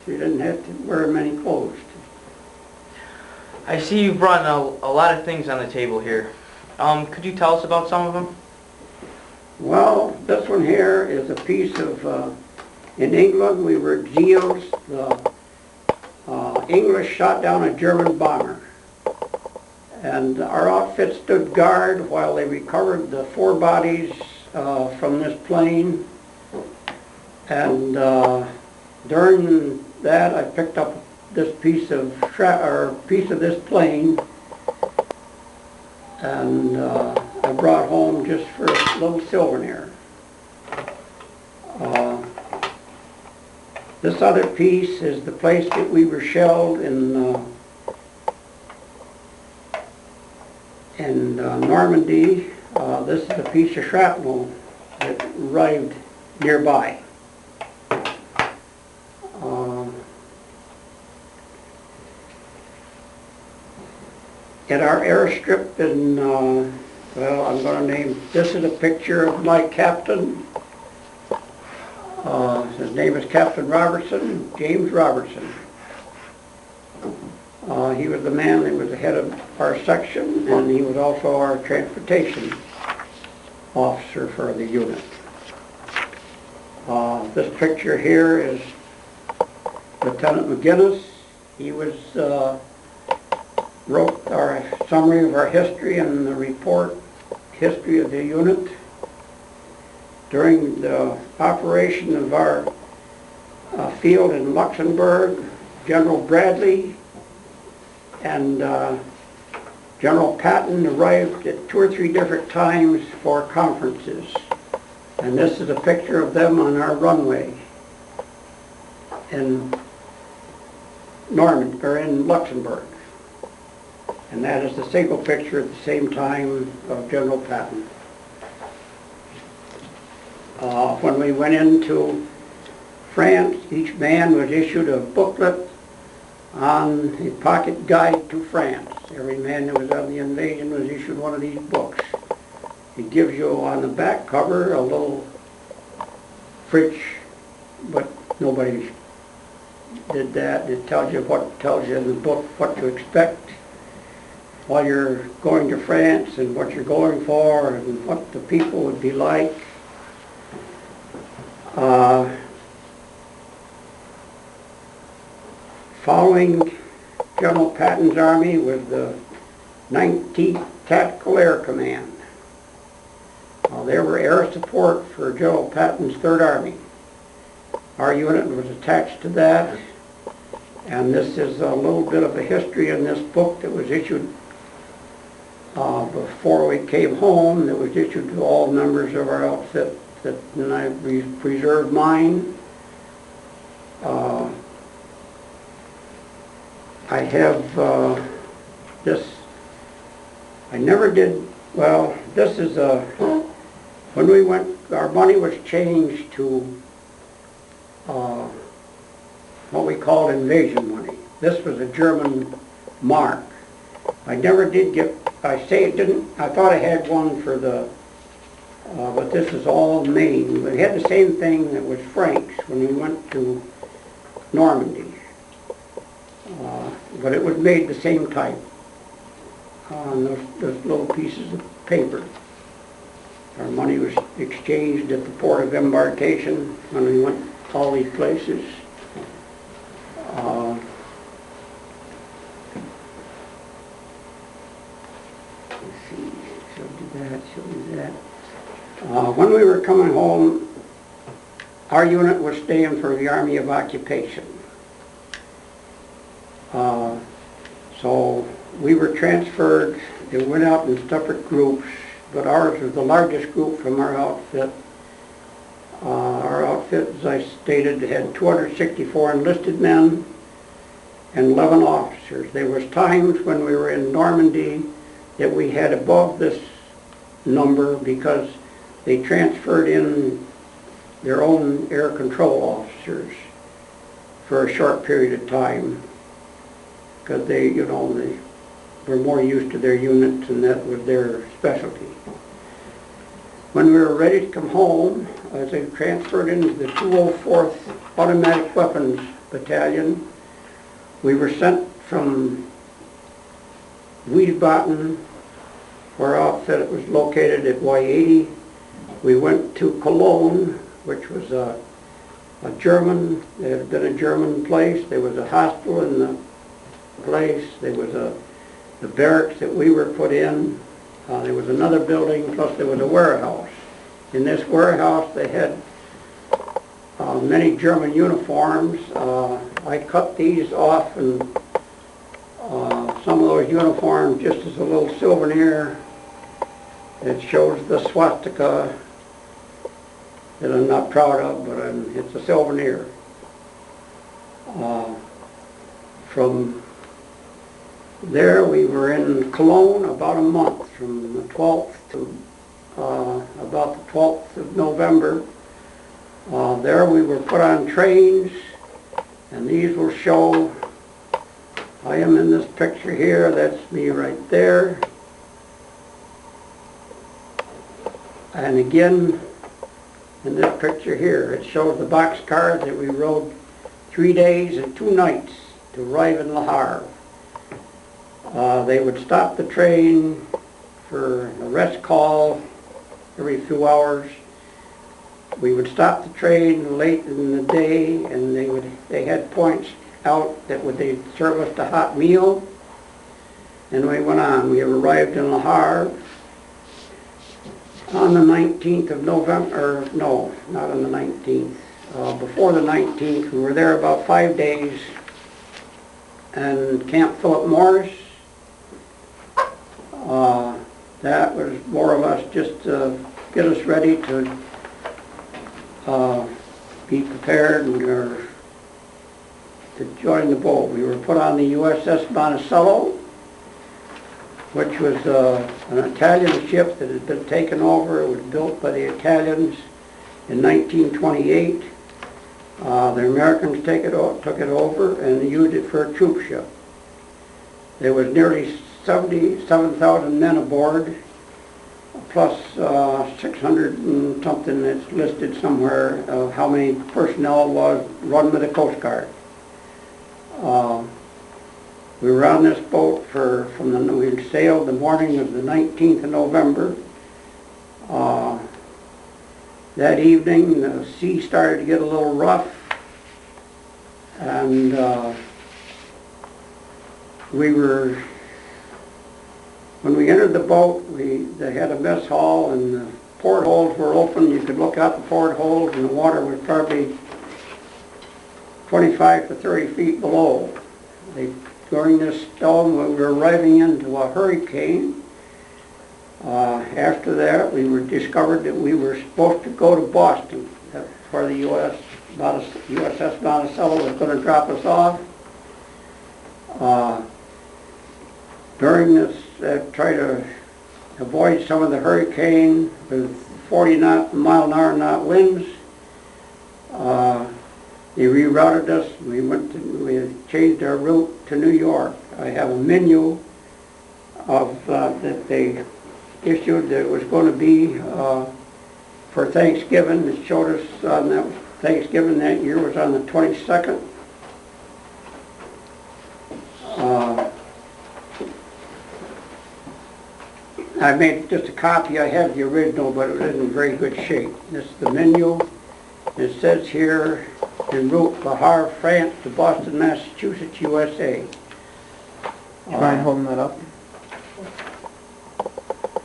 You didn't have to wear many clothes. I see you've brought a lot of things on the table here. Could you tell us about some of them? Well, this one here is a piece of, in England we were at Zeals. The English shot down a German bomber. And our outfit stood guard while they recovered the 4 bodies from this plane. And during that I picked up this piece of this plane, and I brought home just for a little souvenir. This other piece is the place that we were shelled in Normandy. This is a piece of shrapnel that arrived nearby. At our airstrip in, well, I'm going to name, this is a picture of my captain. His name is Captain Robertson, James Robertson. He was the man that was the head of our section, and he was also our transportation officer for the unit. This picture here is Lieutenant McGinnis. He was wrote our summary of our history and the report history of the unit. During the operation of our field in Luxembourg, General Bradley and General Patton arrived at 2 or 3 different times for conferences. And this is a picture of them on our runway in in Luxembourg. And that is the single picture at the same time of General Patton. When we went into France, each man was issued a booklet on a pocket guide to France. Every man that was on the invasion was issued one of these books. It gives you on the back cover a little French, but nobody did that. It tells you in the book what to expect while you're going to France and what you're going for and what the people would be like. Following General Patton's army was the 19th Tactical Air Command. They were air support for General Patton's 3rd Army. Our unit was attached to that, and this is a little bit of a history in this book that was issued before we came home, that was issued to all members of our outfit, and I preserved mine. I have this, I never did, well, this is when we went, our money was changed to what we called invasion money. This was a German mark. I never did get, I thought I had one for the, but this is all Maine. We had the same thing that was francs when we went to Normandy. But it was made the same type on those little pieces of paper. Our money was exchanged at the port of embarkation when we went all these places. Let's see, showed you that. When we were coming home, our unit was staying for the Army of Occupation. So we were transferred. They went out in separate groups, but ours was the largest group from our outfit. Our outfit, as I stated, had 264 enlisted men and 11 officers. There was times when we were in Normandy that we had above this number because they transferred in their own air control officers for a short period of time, because they were more used to their units and that was their specialty. When we were ready to come home, as they transferred into the 204th Automatic Weapons Battalion. We were sent from Wiesbaden, where our outfit was located at Y80. We went to Cologne, which was a German, it had been a German place. There was a hospital in the place. There was the barracks that we were put in. There was another building, plus there was a warehouse. In this warehouse they had many German uniforms. I cut these off, and some of those uniforms just as a little souvenir. It shows the swastika that I'm not proud of, but it's a souvenir. From there we were in Cologne about a month, from the 12th to about the 12th of November. There we were put on trains, and these will show, I am in this picture here, that's me right there. And again, in this picture here, it shows the boxcars that we rode 3 days and 2 nights to arrive in Le Havre. They would stop the train for a rest call every few hours. We would stop the train late in the day, and they had points out that they'd serve us a hot meal. And we went on. We arrived in Le Havre on the 19th of November, or no, not on the 19th. Before the 19th, we were there about 5 days, and Camp Philip Morris. That was more or less just to get us ready to be prepared to join the boat. We were put on the USS Monticello, which was an Italian ship that had been taken over. It was built by the Italians in 1928. The Americans took it over and used it for a troop ship. There was nearly 77,000 men aboard, plus 600 and something that's listed somewhere of how many personnel was run by the Coast Guard. We were on this boat we sailed the morning of the 19th of November. That evening the sea started to get a little rough, and when we entered the boat, they had a mess hall, and the portholes were open. You could look out the portholes, and the water was probably 25 to 30 feet below. During this storm, we were arriving into a hurricane. After that, we discovered that we were supposed to go to Boston. That's where the USS Monticello was going to drop us off. During this, try to avoid some of the hurricane with 40 mile-an-hour knot winds. They rerouted us. We changed our route to New York. I have a menu that they issued that was going to be for Thanksgiving. It showed us on that Thanksgiving that year was on the 22nd. I made just a copy. I have the original, but it isn't in very good shape. This is the menu. It says here, en route Le Havre, France to Boston, Massachusetts, USA. Do you mind holding that up?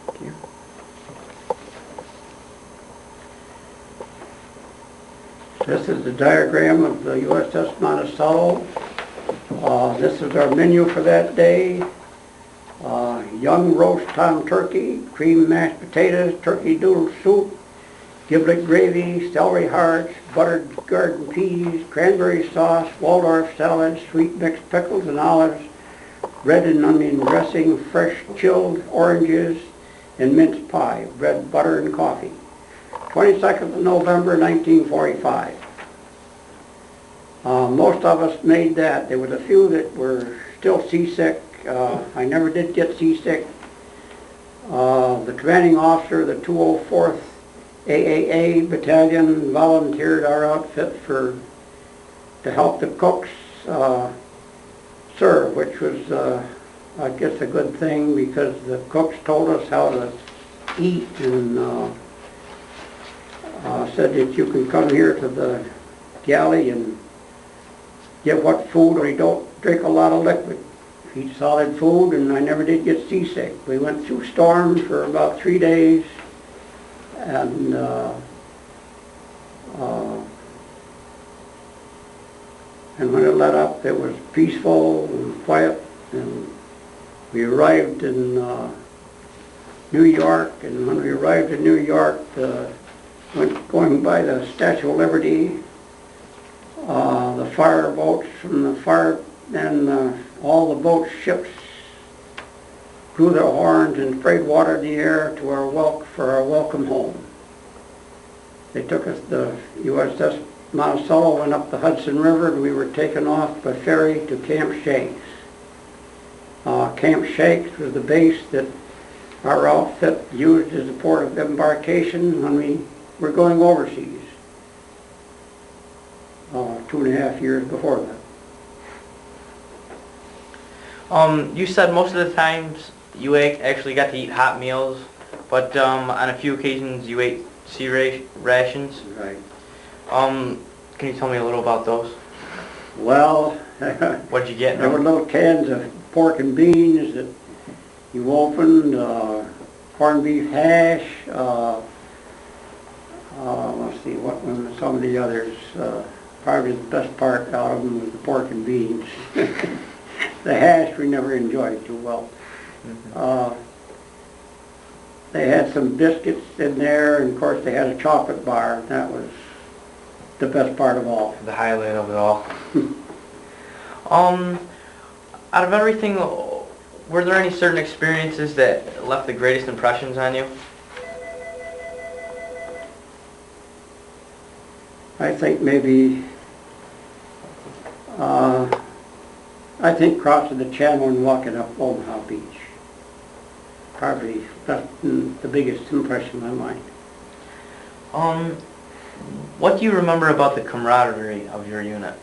Thank you. This is the diagram of the USS Monticello. This is our menu for that day. Young roast tom turkey, cream mashed potatoes, turkey noodle soup, giblet gravy, celery hearts, buttered garden peas, cranberry sauce, Waldorf salad, sweet mixed pickles and olives, red and onion dressing, fresh chilled oranges, and mince pie, bread, butter, and coffee. 22nd of November, 1945. Most of us made that. There was a few that were still seasick. I never did get seasick. The commanding officer of the 204th AAA Battalion volunteered our outfit for to help the cooks serve, which was, I guess, a good thing because the cooks told us how to eat and said that you can come here to the galley and get what food, or you don't drink a lot of liquid. Eat solid food, and I never did get seasick. We went through storms for about 3 days, and when it let up, it was peaceful and quiet, and we arrived in New York, and when we arrived in New York, going by the Statue of Liberty, the fire boats from the fire, and all the boats, ships, blew their horns and sprayed water in the air to for our welcome home. They took us, the USS Monticello went up the Hudson River, and we were taken off by ferry to Camp Shakes. Camp Shakes was the base that our outfit used as a port of embarkation when we were going overseas 2.5 years before that. You said most of the times you actually got to eat hot meals, but on a few occasions you ate sea rations. Right. Can you tell me a little about those? Well, What'd you get? there were little cans of pork and beans that you opened, corned beef hash, let's see, what were some of the others? Probably the best part out of them was the pork and beans. The hash we never enjoyed too well. They had some biscuits in there, and of course they had a chocolate bar. That was the best part of all. The highlight of it all. Out of everything, were there any certain experiences that left the greatest impressions on you? I think maybe, I think crossing the channel and walking up Omaha Beach. Probably that's the biggest impression in my mind. What do you remember about the camaraderie of your unit?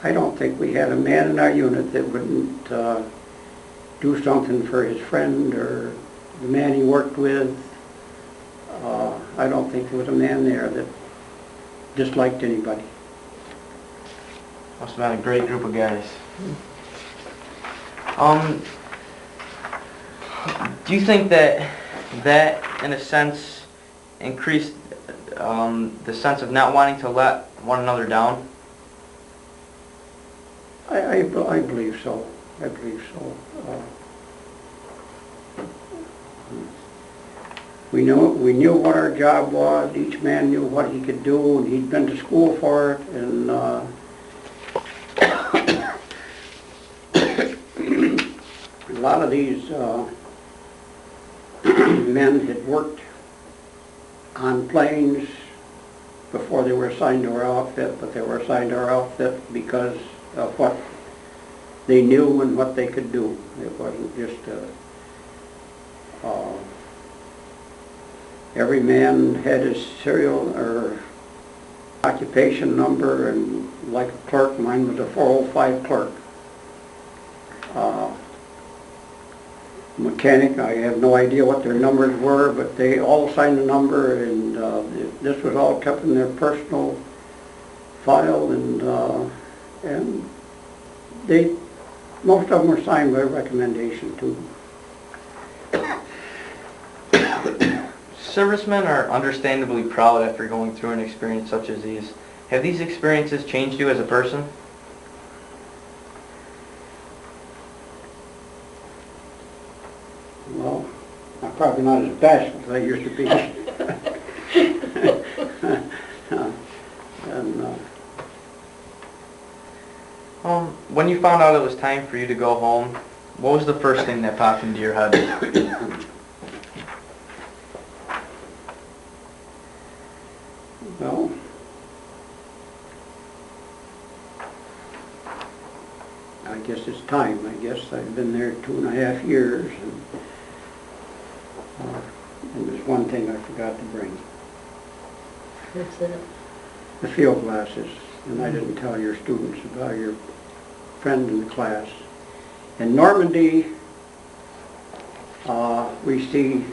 I don't think we had a man in our unit that wouldn't do something for his friend or the man he worked with. I don't think there was a man there that disliked anybody. Must have been a great group of guys. Do you think that in a sense increased the sense of not wanting to let one another down? I believe so. I believe so. We knew what our job was. Each man knew what he could do, and he'd been to school for it. And a lot of these men had worked on planes before they were assigned to our outfit, but they were assigned to our outfit because of what they knew and what they could do. It wasn't just every man had his serial or occupation number, and like a clerk, mine was a 405 clerk. Mechanic, I have no idea what their numbers were, but they all signed a number, and this was all kept in their personal file, and most of them were signed by recommendation too. Servicemen are understandably proud after going through an experience such as these. Have these experiences changed you as a person? Well, I'm probably not as bashful as I used to be. When you found out it was time for you to go home, what was the first thing that popped into your head? Well, I guess it's time. I guess I've been there 2.5 years, and there's one thing I forgot to bring, What's that? the field glasses. And I didn't tell your students about your friend in the class. In Normandy, we see